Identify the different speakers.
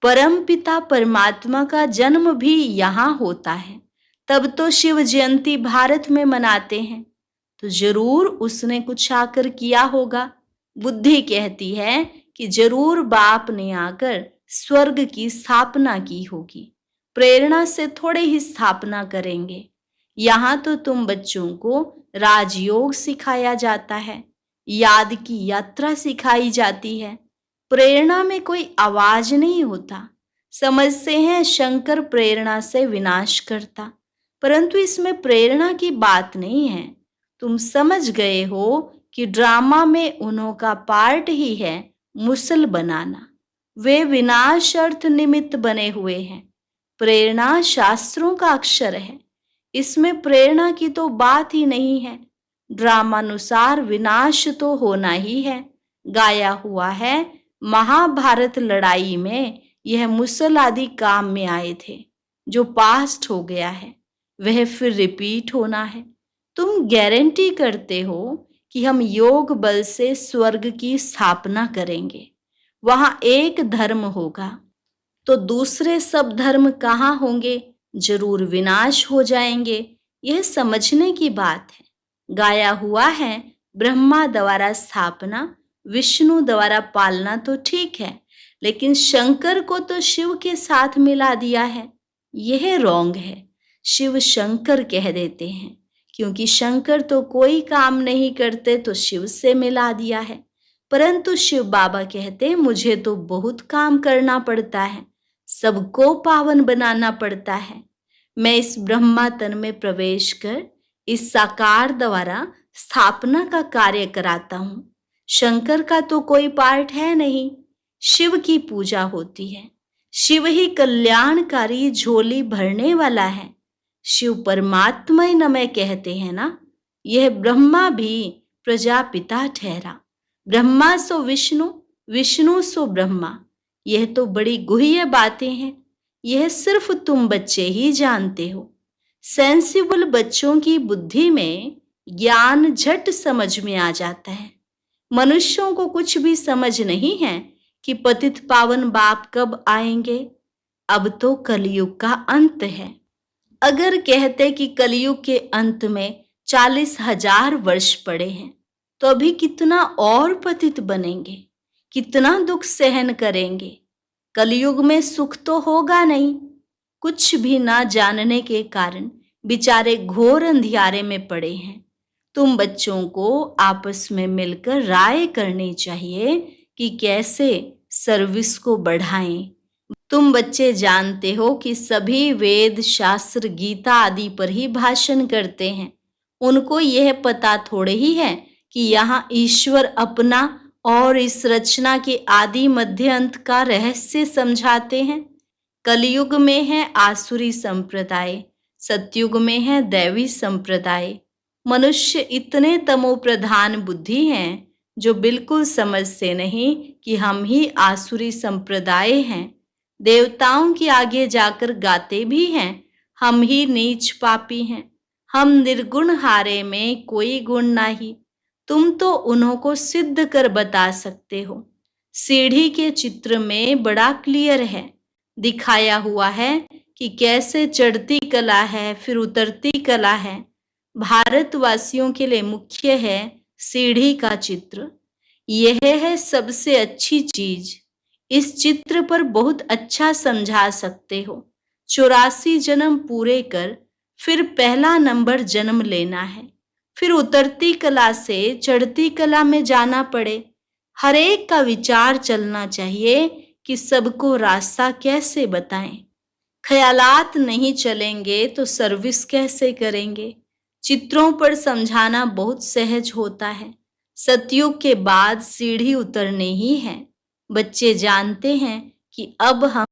Speaker 1: परमपिता परमात्मा का जन्म भी यहाँ होता है। तब तो शिव जयंती भारत में मनाते हैं, तो जरूर उसने कुछ आकर किया होगा। बुद्धि कहती है कि जरूर बाप ने आकर स्वर्ग की स्थापना की होगी। प्रेरणा से थोड़े ही स्थापना करेंगे। यहाँ तो तुम बच्चों को राजयोग सिखाया जाता है, याद की यात्रा सिखाई जाती है। प्रेरणा में कोई आवाज नहीं होता। समझते हैं शंकर प्रेरणा से विनाश करता, परंतु इसमें प्रेरणा की बात नहीं है। तुम समझ गए हो कि ड्रामा में उन्हों का पार्ट ही है मुसल बनाना। वे विनाश अर्थ निमित्त बने हुए हैं। प्रेरणा शास्त्रों का अक्षर है, इसमें प्रेरणा की तो बात ही नहीं है। ड्रामानुसार विनाश तो होना ही है। गाया हुआ है महाभारत लड़ाई में यह मुसल आदि काम में आए थे। जो पास्ट हो गया है वह फिर रिपीट होना है। तुम गारंटी करते हो कि हम योग बल से स्वर्ग की स्थापना करेंगे, वहां एक धर्म होगा, तो दूसरे सब धर्म कहाँ होंगे? जरूर विनाश हो जाएंगे। यह समझने की बात है। गाया हुआ है ब्रह्मा द्वारा स्थापना, विष्णु द्वारा पालना, तो ठीक है, लेकिन शंकर को तो शिव के साथ मिला दिया है। यह रॉन्ग है। शिव शंकर कह देते हैं, क्योंकि शंकर तो कोई काम नहीं करते, तो शिव से मिला दिया है। परंतु शिव बाबा कहते मुझे तो बहुत काम करना पड़ता है, सबको पावन बनाना पड़ता है। मैं इस ब्रह्मा तन में प्रवेश कर इस साकार द्वारा स्थापना का कार्य कराता हूं। शंकर का तो कोई पार्ट है नहीं। शिव की पूजा होती है। शिव ही कल्याणकारी झोली भरने वाला है। शिव परमात्मा ही न मैं कहते हैं ना। यह ब्रह्मा भी प्रजापिता ठहरा। ब्रह्मा सो विष्णु, विष्णु सो ब्रह्मा। यह तो बड़ी गुह्य बातें हैं। यह सिर्फ तुम बच्चे ही जानते हो। सेंसिबल बच्चों की बुद्धि में ज्ञान झट समझ में आ जाता है। मनुष्यों को कुछ भी समझ नहीं है कि पतित पावन बाप कब आएंगे। अब तो कलयुग का अंत है। अगर कहते कि कलयुग के अंत में 40,000 वर्ष पड़े हैं, तो अभी कितना और पतित बनेंगे, कितना दुख सहन करेंगे। कलयुग में सुख तो होगा नहीं। कुछ भी ना जानने के कारण बेचारे घोर अंधियारे में पड़े हैं। तुम बच्चों को आपस में मिलकर राय करनी चाहिए कि कैसे सर्विस को बढ़ाएं। तुम बच्चे जानते हो कि सभी वेद शास्त्र गीता आदि पर ही भाषण करते हैं। उनको यह पता थोड़े ही है कि यहाँ ईश्वर अपना और इस रचना के आदि मध्य अंत का रहस्य समझाते हैं। कलयुग में है आसुरी संप्रदाय, सतयुग में है दैवी संप्रदाय। मनुष्य इतने तमो प्रधान बुद्धि हैं जो बिल्कुल समझते नहीं कि हम ही आसुरी संप्रदाय हैं। देवताओं के आगे जाकर गाते भी हैं, हम ही नीच पापी हैं, हम निर्गुण हारे में कोई गुण नहीं। तुम तो उन्हों को सिद्ध कर बता सकते हो। सीढ़ी के चित्र में बड़ा क्लियर है, दिखाया हुआ है कि कैसे चढ़ती कला है फिर उतरती कला है। भारतवासियों के लिए मुख्य है सीढ़ी का चित्र। यह है सबसे अच्छी चीज। इस चित्र पर बहुत अच्छा समझा सकते हो। 84 जन्म पूरे कर फिर पहला नंबर जन्म लेना है, फिर उतरती कला से चढ़ती कला में जाना पड़े। हर एक का विचार चलना चाहिए कि सबको रास्ता कैसे बताएं। ख्यालात नहीं चलेंगे तो सर्विस कैसे करेंगे। चित्रों पर समझाना बहुत सहज होता है। सतयुग के बाद सीढ़ी उतरने ही है। बच्चे जानते हैं कि अब हम